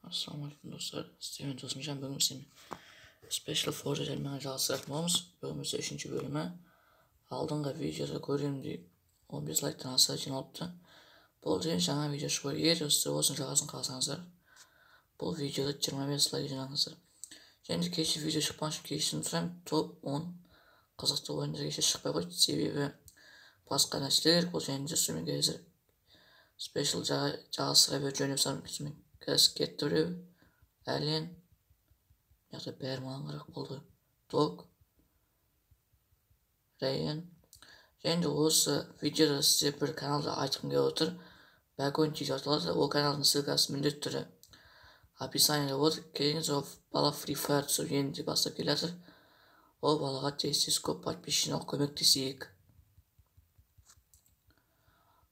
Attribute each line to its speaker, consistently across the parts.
Speaker 1: Assalomualaikum do'stlar. Steven To'smirjon. Bugun sizga Special Forces elmani жалғастыратынбыз. Бүгін 3-ші бөлімі. Алдыңғы видеода көргендей 15 лайктан аса жиналыпты. Бұл деген жаңа видео шығар. Егер сіздер осының жалғасын қаласаңыздар, бұл видеода 25 лайк жинаңыздар. Және кеше видео шықпаған үшін кешірім сұраймын. Топ 10 қызықты ойындар кеше шықпай қойды. Себебі басқа нәрселер бұл және де сонымен қазір Special жалғастыра беріп жөнеп сармын. Қазір кетті біреу. Әлен. Яғда бәрі маған қарақ болды. Дог. Рейен. Және де осы видеода сізде бір каналды айтқым келіп отыр. Бәкөн тиіз аталады. Ол каналдың ссылкасы міндетті түрде описаниеде отыр. Келіңіз, ол бала Free Fire түсіп енді бастап келе жатыр. Ол балаға тез көп подписчиктен көмектесейік.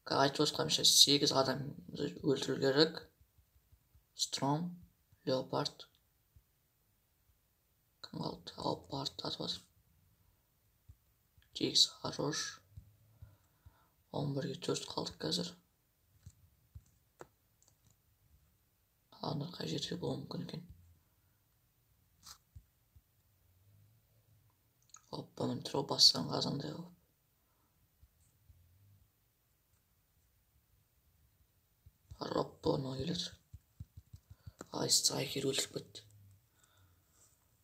Speaker 1: Айтып отырғанымша 8 адам өлтіру керек. Стром, Леопард, кім қалды? Леопард атып жатыр. Джейкс хорош. 11-ге 4 қалдық қазір. Қалғандар қай жерде болуы мүмкін екен. Оппа, мен тұр бастан қазандай болып. Роппа, оны келеді. Ай, страйкер өлтіріп кетті.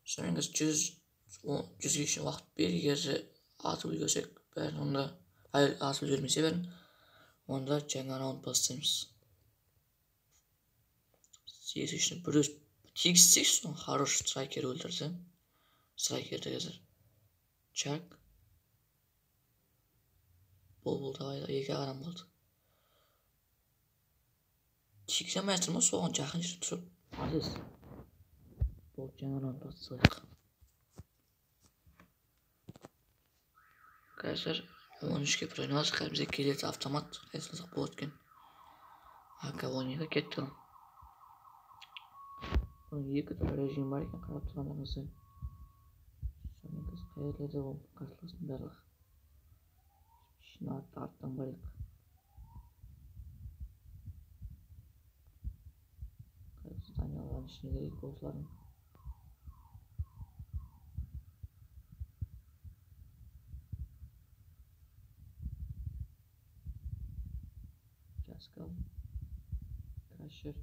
Speaker 1: Сонымен 100-ге үшін уақыт бер. Егер атып үлгерсек бәрін, онда атып үлгермесе бәрін, онда жаңа раунд бастаймыз. 8 үшін бір өз тегістек соң хорош страйкер өлтірді. Страйкерді қазір Чак. Бұл давай 2 адам қалды. Тегізе мәстір ма соған жақын жерде тұрып. Азыз. Бұл жаңа раунд бастайық. Қазір 13-ге бір ойнадық. Бізде келеді автомат. Қайсылсақ болады екен. АК-12-ға кетті. Бұның 2 түрлі режим бар екен, қарап тұрғандарыңызды. Сонымен біз қайырледі ол қарсыластың барлығы. Шын арттан барайық. Зданиялардың ішіне керек осылардың. Жаскал, Крашер,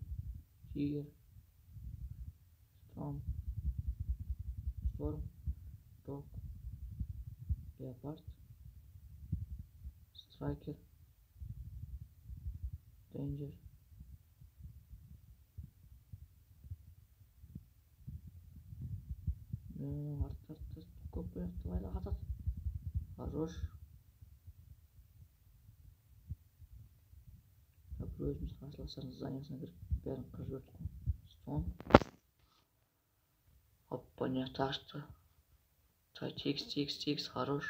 Speaker 1: Тигер, Стром, Шторм, Дог, Леопард, Страйкер, Денджер, арты көп бұяқты байлық атады. Хорош. Бір өзіміз қарсыластардың зданиясына кіріп бәрін қырып жібердік. Стон. Оппа, не ташты. Тегіс, хорош.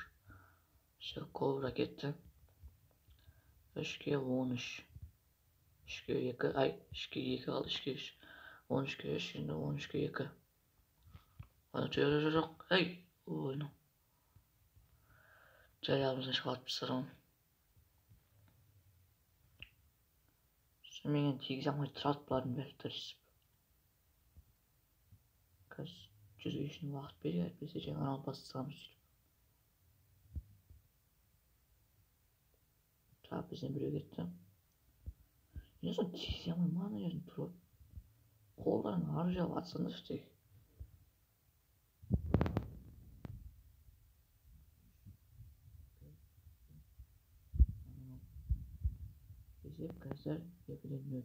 Speaker 1: Все, Кобра кетті. 3-ге 13. 3-ге 2, ай, 3-ге 2 қалды, 3-ге 3. 13-ге 3, енді 13-ге 2. Жоқ, әй, ойны. Жайларымыздан шығалып пісірім. Сонымен тегіз амай тұрады бұлардың бәрі тірісіп. Қазір 100-ге үшін уақыт бере, әйтпесе жаңа раунд бастағанымыз сөйтіп. Тағы бізден біреу кетті. Не соң тегіз амай мана жерін тұрып. Қолдарын ары жауып атсаңдар үстегі. Есеп қазір 2-0.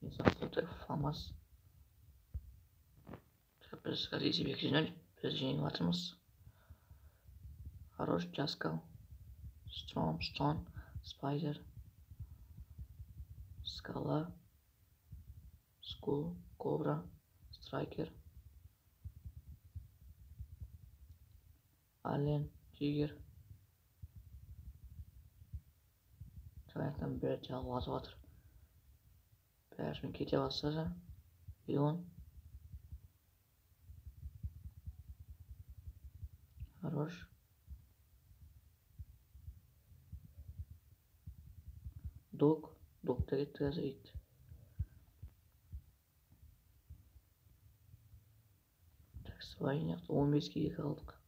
Speaker 1: Есақты Фамас. Біз қазір есеп 2-0. Біз жеңіп атырмыз. Хорош Жаскал. Стром, Стон, Спайдер. Скала. Скул, Кобра, Страйкер. Ален, Тигер. Жаңаяқтан бәрі жалып атып атыр. Бәрімен кете бастады. Леон. Хорош. Дог. Doktor gitti gaza gitti. Taksi yaptı. 15'e 2 kaldık.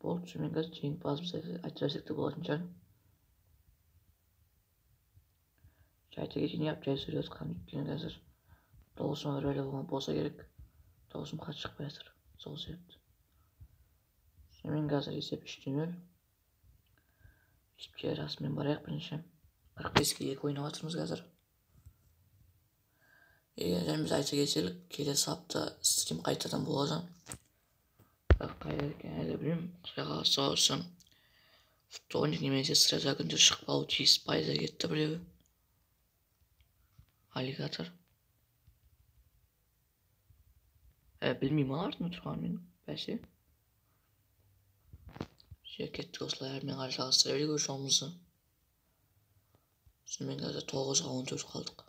Speaker 1: Болды, сонымен қазір жеңімпазымыз айта берсек те болатын шығар. Айта кетейін, жай сөйлеп жатқан, өйткені қазір дауысыма бір бәле болған болса керек. Дауысым қатты шықпай жатыр, сол себепті. Сонымен қазір есеп 3-0. Есепке расымен барайық бірінші. 45-ке 2 ойнап жатырмыз қазір. Және біз айта кетелік, келесі апта стрим қайтадан болады. Қайда екен әлі білмеймін. Құдай қаласа осы вторник немесе среда күндері шықпауы тиіс. Пайда кетті біреуі. Аллигатор. Білмеймін артында тұрғанмен бәсе. Кеттік осылай әрмен қарай жалғастыра берейік өз жолымызды. Сонымен қазір 9-ға 14 қалдық.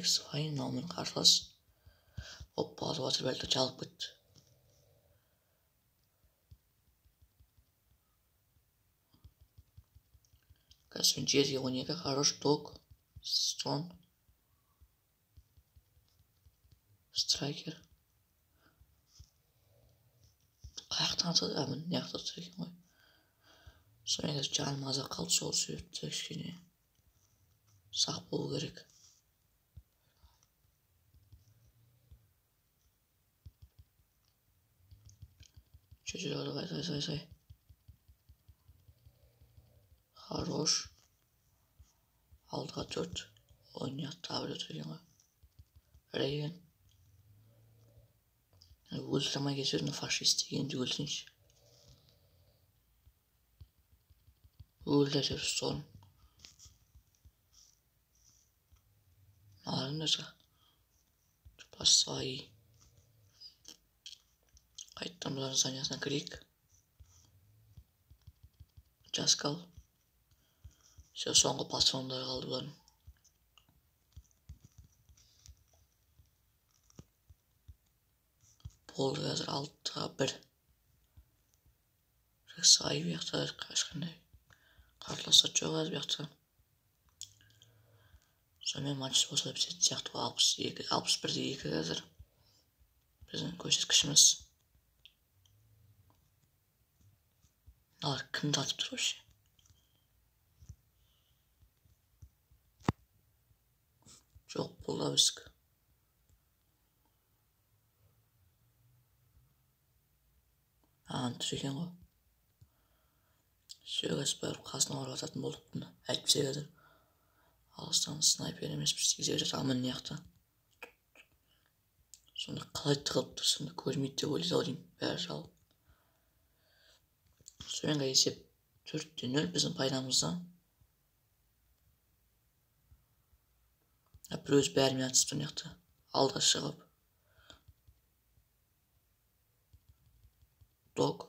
Speaker 1: Свайын мынаумен қарсылас. Оппа, атып бәлді жалып кетті. Қазір 7-12 хорош док. Строн. Страйкер. Қаяқтан атады? Міне неяқта атады екен ғой. Сонымен қазір жаным азақ қалды, сол себепті кішкене сақ болу керек. Сай. Хорош. Алдыға 4. Ойнақ табыр өтірген ғой. Рейген. Өлтірамай кетерін фашист дегенді өлсінші. Өлді әтер ұстығын. Наларын өтіға. Бассай. Қайттан бұларын саниясына кірейік. Жасқал. Соңғы патрондары қалды бұларын. Болды қазір 6-ға 1. Рексай бияқта қашқандай. Қартласа жоқ аз бияқта. Сонымен матч болса бітетін сияқты 61-де 2 қазір. Біздің көрсеткішіміз. Налар кімді атып тұр өше? Жоқ бұл да біздік. Тұр екен ғой. Сөйгіз бәріп қасына орып ататын болдық бұны. Әйтпесе қазір. Алыстан снайпер емес біз тегізер амын неяқта. Сонда қалай тығылып тұр, сонда көрмейді деп ойлайды ау деймін. Бәрі жалып. Сонымен есеп 4-0 біздің пайдамызда. Бір өз бәрімен атысып тұр неяқта. Алдыға шығып. Дог.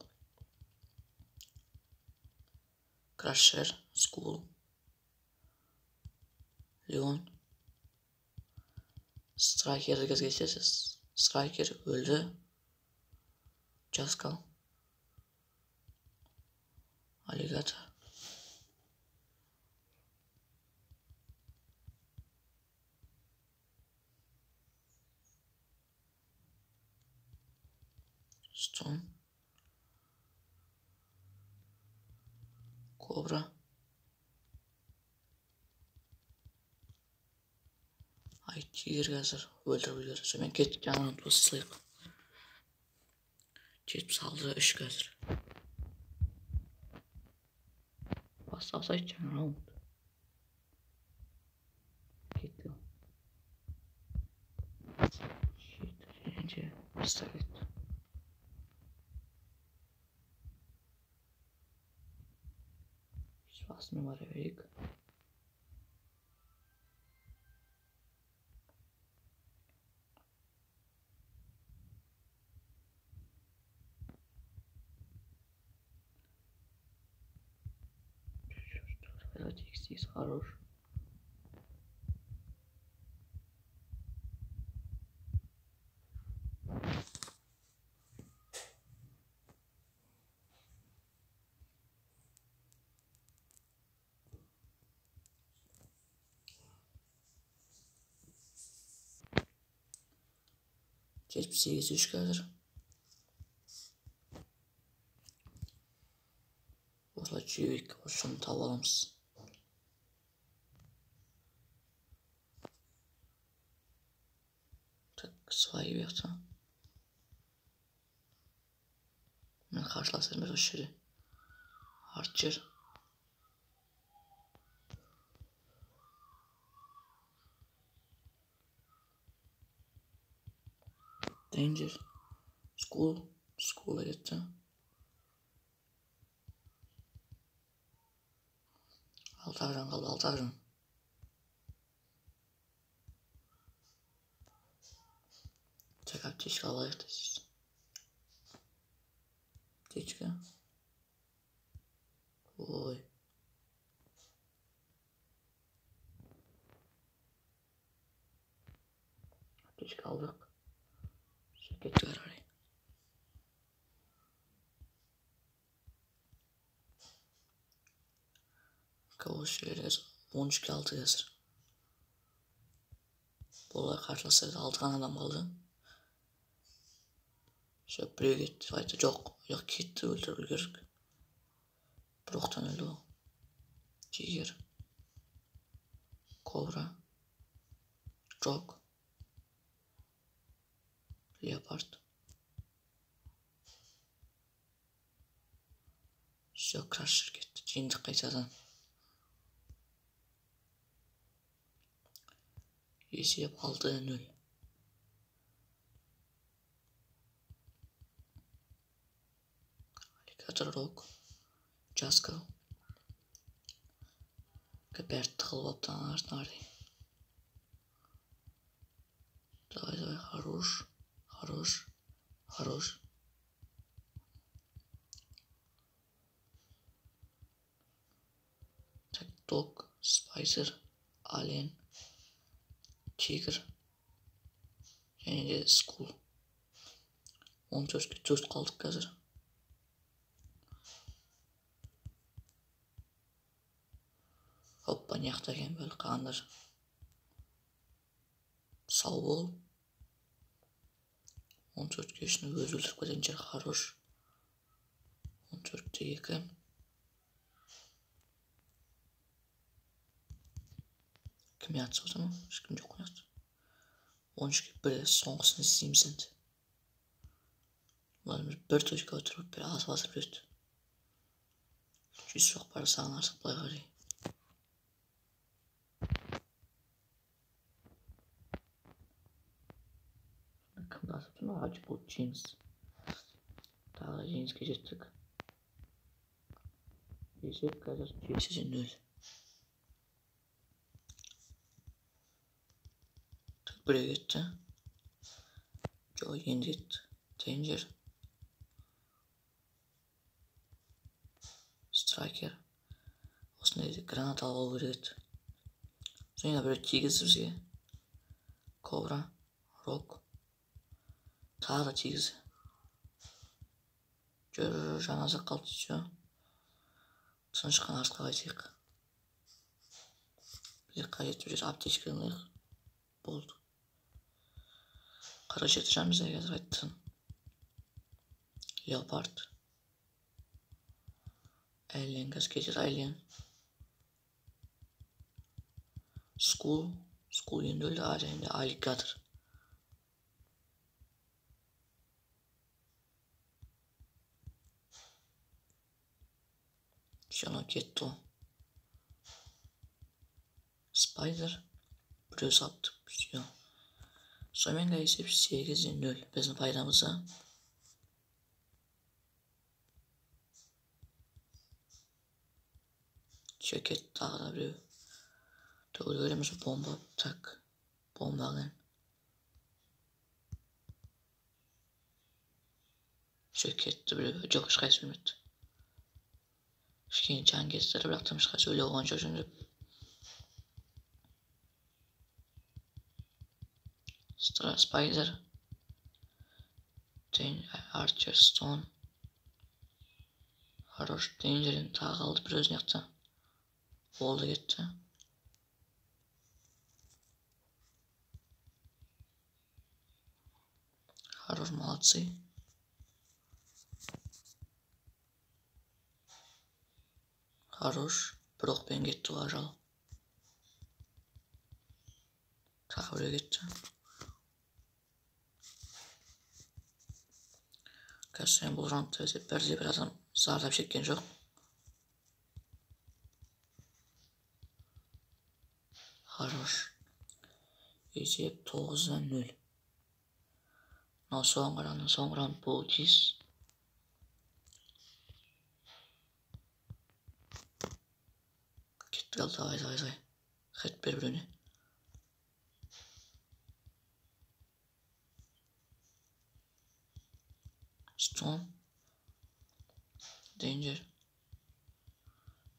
Speaker 1: Крашер. Скул. Леон. Страйкерді кезгесесіз. Страйкер өлді. Жасқал. Аллигатор. Стон. Кобра. Тигр қазір өлтіріп үлгерді. Сонымен кеттік жаңынан тосылайық. 76-3 қазір. Басталсайды жаңа раунд. Кеттік. 7-ші пистолет. Басымен бара берейік. Текстис хорош. 78 3 қазір. Осылай жүйелік осыны тауып аламыз. Так, свои бияқта. Мен қарсыласырмыз осы жерде. Арчер. Danger. School'a кетті. Алтағжан қалды, Алтағжан. Так, аптечка алайық дейсіз. Аптечка. Ой. Аптечка алдық. Кеттік әрі қарай. Осы жерлерде 13-ке 6 қазір. Болай қарсыласады, 6 ғана адам қалды. Біреу кетті, айтты жоқ кетті, өлтіріп үлгердік. Бір оқтан өлді ол. Тигер, кобра, джок, леопард. Крашер кетті, жеңдік қайтадан. Есеп 6-0. Аллигатор, рок, Джаскал. Бәрі тығылып аптан артына қарай. Давай, хорош. Так, дог, спайсер, ален, тигр. Және де скул. 14-ке 4 қалдық қазір. Оппа, неқта екен бөлі қағандар. Сау бол. 14-ке үшін өз өлтіріп кететін жер хорош. 14-те 2. Кім ятсы отыр ма? Ешкім жоқ қояқты. 13-ке 1 соңғысын істейміз енді. Оларымыз бір точка отырып бір асып өтті. 100 соқ бары саған арсық былай қарай. Кімді асып тұр ма? Ачы бұл жеңіс. Тағы жеңіске жеттік. Есеп қазір 7-0. Біреу кетті. Жоқ, енді кетті. Danger. Страйкер. Осындай гранат алып алу керек еді. Соңында біреу тигізді бізге. Кобра, рок. Тағы да тигізді. Жаназа қалды. Тынышқан артқа қайтайық. Бізде қажет бір аптечка алайық. Болды. 47 жан бізде қазір қайтты. Леопард. Айлен, қазір кетеді Айлен. Скул енді өлді, және де аллигатор. Жаңа кетті ол. Спайдер. Біреу сапты. Сонымен есеп 8-0. Біздің пайдамызда. Кетті тағы да біреу. Өлгеніміз бомба. Так. Бомба алайын. Кетті біреу. Жоқ, ешқайсы өлмеді. Кішкене жан кетті, бірақ ешқайсы өле қойған жоқ жөндеп. Spider, Archer, Stone. Хорош, Danger'in тағы қалды бір өзіне яқта. Болды кетті. Хорош, молодцы. Хорош. Bir okpen gitti ajal. Kahve gitti. Kaçsan bu rantı berce bir adam zardap çekкен жоқ. Хорош. Есеп 9-0. Soğan rant болу тиіс. Кетті қалды, давай. Хет бер біреуіне. Storm. Danger.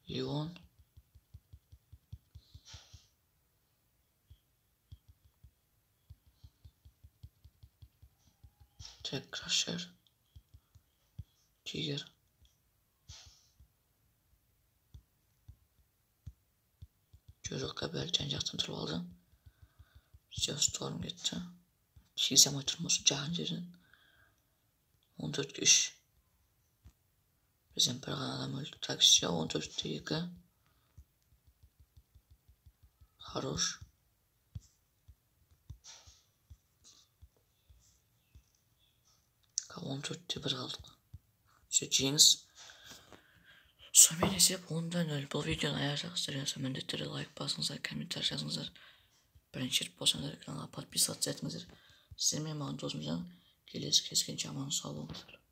Speaker 1: Leon. Jack Crusher. Tiger. Çocukla belki ancaktan tırıp aldı. Storm gitti. Çiğsem oturması Cihangir'in. 14-3. Bizim bir adam öldü. Taksiye 14-2. Хорош. Ka 14-1 kaldık. İşte Jinx. Sonымен есеп 10-0. Бұл видеоны аяқ жақсы көрсеңіздер міндетті түрде лайк басыңыздар, комментарий жазыңыздар. Бірінші рет болсаңыздар каналға подписываться етіңіздер. Сіздермен маған досым келесі кездескенше аман сау болыңыздар.